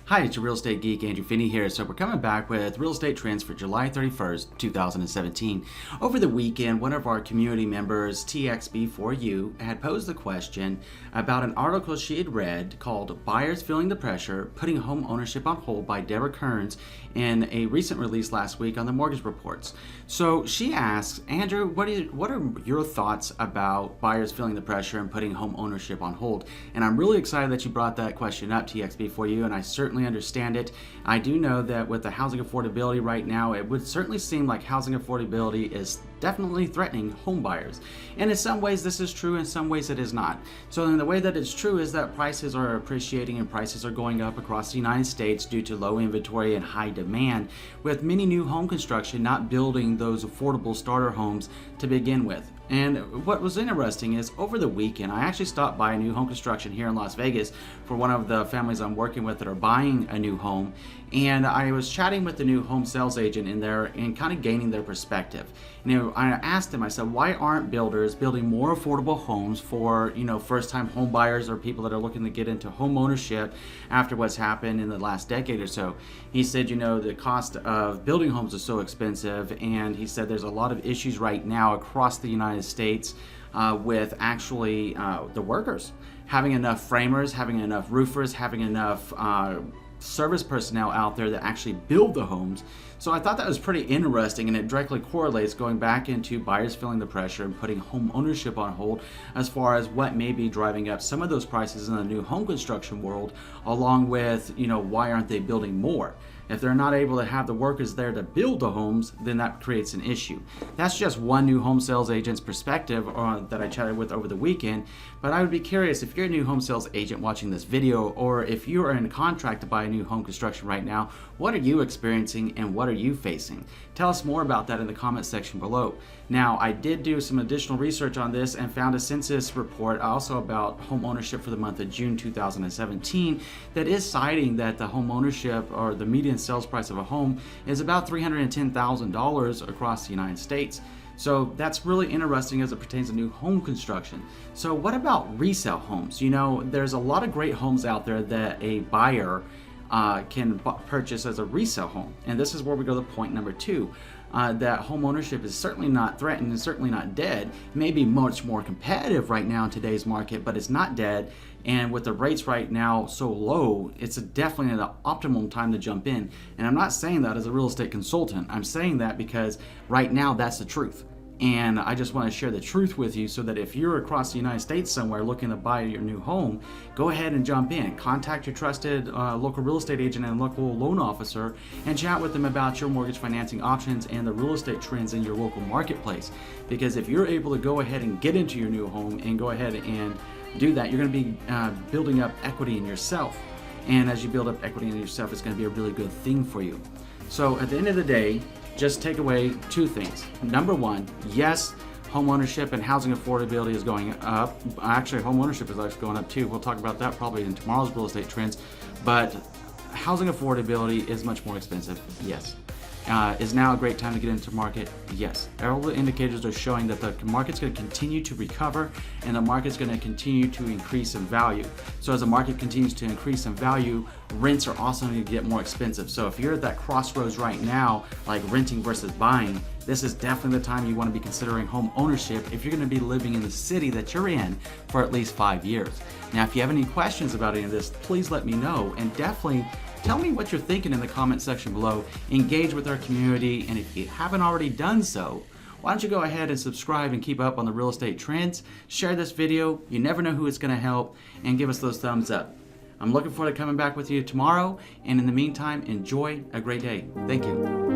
Hi, it's your real estate geek, Andrew Finney here. So we're coming back with real estate trends for July 31st, 2017. Over the weekend, one of our community members, TXB4U, had posed the question about an article she had read called Buyers Feeling the Pressure, Putting Home Ownership on Hold by Deborah Kearns in a recent release last week on the Mortgage Reports. So she asks, Andrew, what are your thoughts about buyers feeling the pressure and putting home ownership on hold? And I'm really excited that you brought that question up, TXB4U, and I certainly understand it. I do know that with the housing affordability right now, it would certainly seem like housing affordability is definitely threatening home buyers. And in some ways this is true, in some ways it is not. So in the way that it's true is that prices are appreciating and prices are going up across the United States due to low inventory and high demand, with many new home construction not building those affordable starter homes to begin with. And what was interesting is over the weekend, I actually stopped by a new home construction here in Las Vegas for one of the families I'm working with that are buying a new home. And I was chatting with the new home sales agent in there and kind of gaining their perspective. I asked him, I said, why aren't builders building more affordable homes for, first-time home buyers or people that are looking to get into home ownership after what's happened in the last decade or so? He said, the cost of building homes is so expensive, and he said there's a lot of issues right now across the United States with actually the workers. Having enough framers, having enough roofers, having enough service personnel out there that actually build the homes. So I thought that was pretty interesting, and it directly correlates going back into buyers feeling the pressure and putting home ownership on hold as far as what may be driving up some of those prices in the new home construction world, along with, why aren't they building more? If they're not able to have the workers there to build the homes, then that creates an issue. That's just one new home sales agent's perspective that I chatted with over the weekend, but I would be curious if you're a new home sales agent watching this video, or if you are in contract to buy a new home construction right now, what are you experiencing and what are you facing? Tell us more about that in the comment section below. Now, I did do some additional research on this and found a census report also about home ownership for the month of June 2017 that is citing that the home ownership or the median sales price of a home is about $310,000 across the United States. So that's really interesting as it pertains to new home construction. So what about resale homes? There's a lot of great homes out there that a buyer can purchase as a resale home. And this is where we go to point number 2. That home ownership is certainly not threatened and certainly not dead. It may be much more competitive right now in today's market, but it's not dead. And with the rates right now so low, it's definitely the optimum time to jump in. And I'm not saying that as a real estate consultant. I'm saying that because right now that's the truth. And I just want to share the truth with you so that if you're across the United States somewhere looking to buy your new home, go ahead and jump in. Contact your trusted local real estate agent and local loan officer and chat with them about your mortgage financing options and the real estate trends in your local marketplace. Because if you're able to go ahead and get into your new home and go ahead and do that, you're going to be building up equity in yourself. And as you build up equity in yourself, it's going to be a really good thing for you. So at the end of the day, just take away 2 things. Number 1, yes, home ownership and housing affordability is going up. Actually, home ownership is actually going up too. We'll talk about that probably in tomorrow's real estate trends. But housing affordability is much more expensive, yes. Is now a great time to get into the market? Yes. All the indicators are showing that the market's going to continue to recover and the market's going to continue to increase in value. So as the market continues to increase in value, rents are also going to get more expensive. So if you're at that crossroads right now, like renting versus buying, this is definitely the time you want to be considering home ownership if you're going to be living in the city that you're in for at least 5 years. Now, if you have any questions about any of this, please let me know, and definitely tell me what you're thinking in the comment section below. Engage with our community, and if you haven't already done so, why don't you go ahead and subscribe and keep up on the real estate trends. Share this video. You never know who it's going to help, and give us those thumbs up. I'm looking forward to coming back with you tomorrow, and in the meantime, enjoy a great day. Thank you.